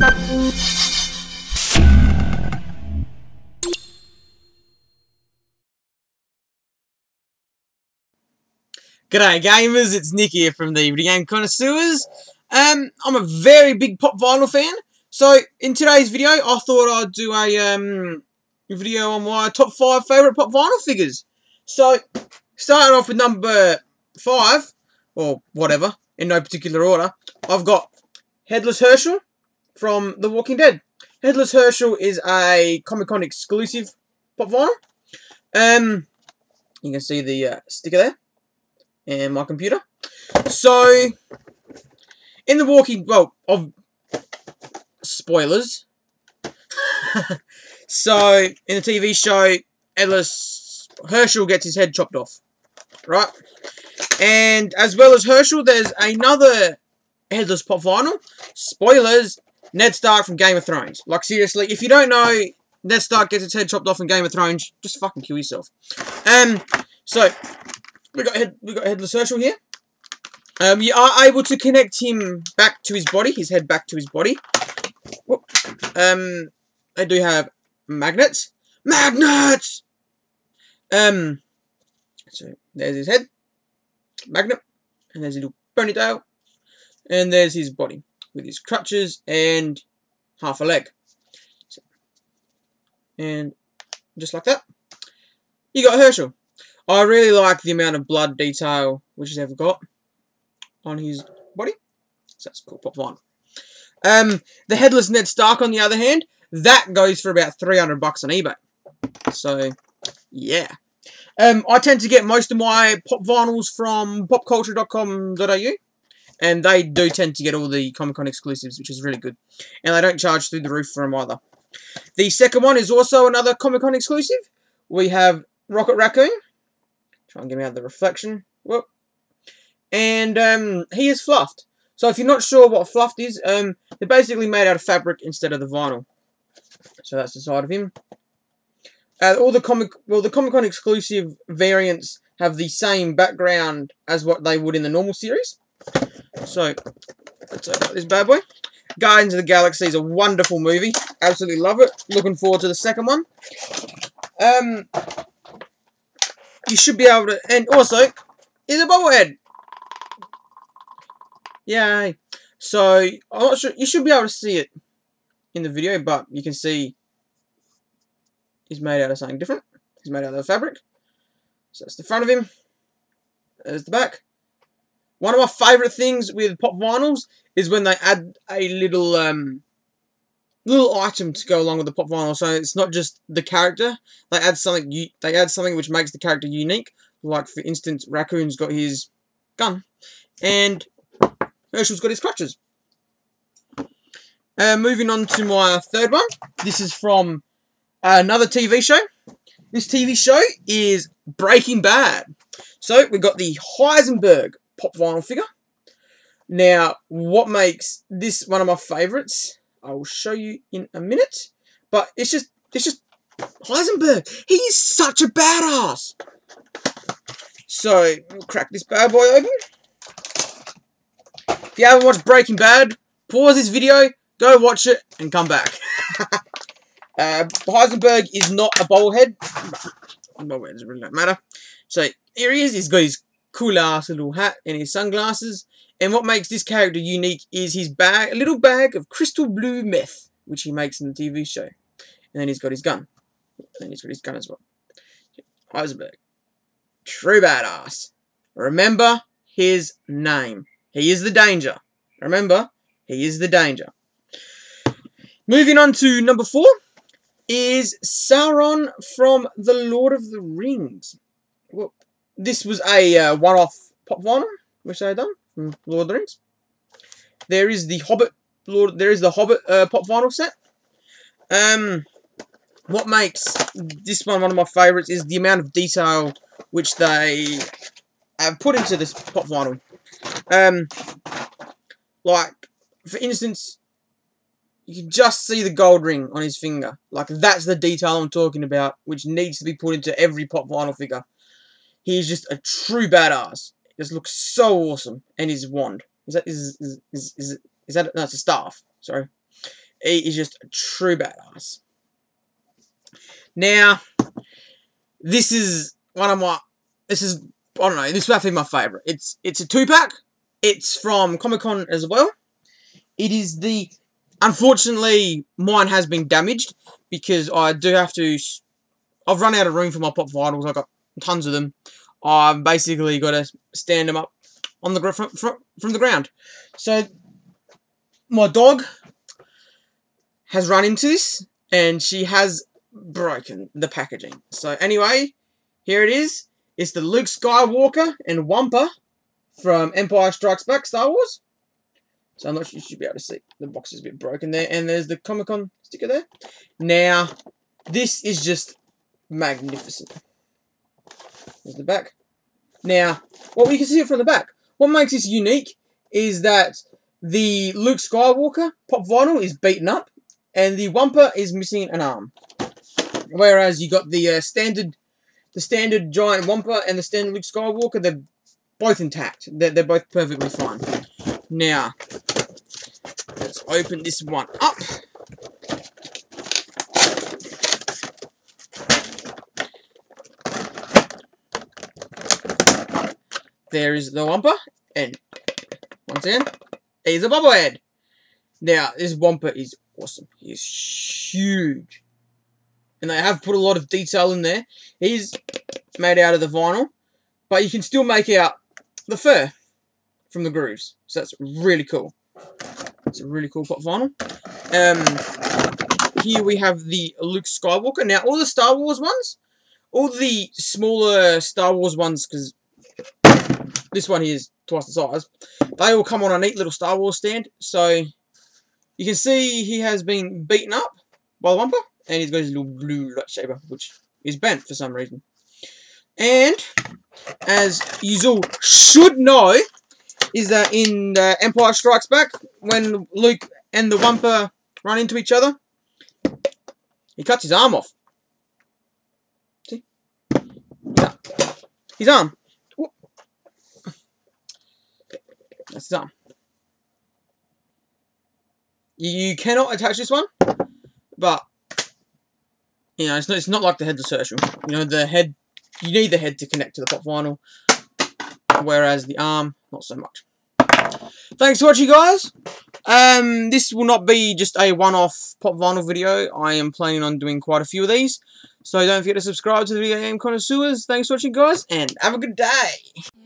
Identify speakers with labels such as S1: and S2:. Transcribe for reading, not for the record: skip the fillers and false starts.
S1: G'day gamers, it's Nick here from the Video Game Connoisseurs. I'm a very big pop vinyl fan, so in today's video I thought I'd do a video on my top 5 favourite pop vinyl figures. So, starting off with number 5, or whatever, in no particular order, I've got Headless Herschel from The Walking Dead. Headless Herschel is a Comic-Con exclusive pop vinyl. You can see the sticker there. And my computer. So, in the Walking... Well, spoilers. So, in the TV show, Headless Herschel gets his head chopped off. Right? And as well as Herschel, there's another Headless pop vinyl. Spoilers. Ned Stark from Game of Thrones. Like, seriously, if you don't know Ned Stark gets his head chopped off in Game of Thrones, just fucking kill yourself. So... We got Headless Herschel here. You are able to connect him back to his body, his head back to his body. Whoop. They do have magnets. Magnets! So there's his head. Magnet. And there's a little ponytail. And there's his body with his crutches and half a leg. So, and just like that, you got Herschel. I really like the amount of blood detail which he's ever got on his body. So that's cool, pop vinyl. The Headless Ned Stark, on the other hand, that goes for about $300 on eBay. So, yeah. I tend to get most of my pop vinyls from popculture.com.au. And they do tend to get all the Comic-Con exclusives, which is really good. And they don't charge through the roof for them either. The second one is also another Comic-Con exclusive. We have Raccoon. Try and get him out of the reflection. Whoop. And he is fluffed. So if you're not sure what fluffed is, they're basically made out of fabric instead of the vinyl. So that's the side of him. All the Comic-Con exclusive variants have the same background as what they would in the normal series. So let's open up this bad boy. Guardians of the Galaxy is a wonderful movie. Absolutely love it. Looking forward to the second one. You should be able to, and also, is a bobblehead. Yay. So, I'm not sure, you should be able to see it in the video, but you can see he's made out of something different. He's made out of fabric. So that's the front of him. There's the back. One of my favourite things with pop vinyls is when they add a little item to go along with the pop vinyl. So it's not just the character. They add something. They add something which makes the character unique. Like for instance, Raccoon's got his gun, and Herschel's got his crutches. Moving on to my third one. This is from another TV show. This TV show is Breaking Bad. So we've got the Heisenberg pop vinyl figure. Now, what makes this one of my favourites? I will show you in a minute, but it's just Heisenberg. He is such a badass. So we'll crack this bad boy open. If you haven't watched Breaking Bad, pause this video, go watch it, and come back. Heisenberg is not a bobblehead. Bobbleheads really don't matter. So here he is. He's got his cool ass little hat and his sunglasses. And what makes this character unique is his bag, a little bag of crystal blue meth, which he makes in the TV show. And then he's got his gun. And then he's got his gun as well. Heisenberg. True badass. Remember his name. He is the danger. Remember, he is the danger. Moving on to number 4 is Sauron from The Lord of the Rings. Well, this was a one-off pop vinyl, which they had done. From Lord of the Rings. There is the Hobbit pop vinyl set. What makes this one of my favourites is the amount of detail which they have put into this pop vinyl. Like, for instance, you can just see the gold ring on his finger. Like, that's the detail I'm talking about, which needs to be put into every pop vinyl figure. He's just a true badass. Just looks so awesome. And his wand. Is that no, it's a staff. Sorry. he is just a true badass. Now, this is one of my, I don't know, this is definitely my favourite. It's a 2-pack. It's from Comic-Con as well. It is the, unfortunately, mine has been damaged because I do have to, I've run out of room for my pop vinyls. I've got tons of them. I've basically got to stand them up on the from the ground. So, my dog has run into this, and she has broken the packaging. So anyway, here it is. It's the Luke Skywalker and Wampa from Empire Strikes Back, Star Wars. So I'm not sure you should be able to see. The box is a bit broken there. And there's the Comic-Con sticker there. Now, this is just magnificent. There's the back. Now, what we can see from the back, what makes this unique is that the Luke Skywalker pop vinyl is beaten up, and the Wampa is missing an arm. Whereas you got the standard giant Wampa and the standard Luke Skywalker, they're both intact. They're both perfectly fine. Now, let's open this one up. There is the Wampa, and once again, he's a bobblehead. Now, this Wampa is awesome. He is huge. And they have put a lot of detail in there. He's made out of the vinyl, but you can still make out the fur from the grooves. So that's really cool. It's a really cool pop vinyl. Here we have the Luke Skywalker. Now, all the Star Wars ones, all the smaller Star Wars ones, because this one here is twice the size, they all come on a neat little Star Wars stand. So you can see he has been beaten up by the Wampa, and he's got his little blue lightsaber, which is bent for some reason. And as you all should know, is that in Empire Strikes Back, when Luke and the Wampa run into each other, he cuts his arm off. See? Yeah. His arm. That's his arm. You cannot attach this one, but you know it's not like the Headless Seth. You know, the head, you need the head to connect to the pop vinyl, whereas the arm, not so much. Thanks for watching, guys. This will not be just a one-off pop vinyl video. I am planning on doing quite a few of these, so don't forget to subscribe to the Video Game Connoisseurs. Thanks for watching, guys, and have a good day.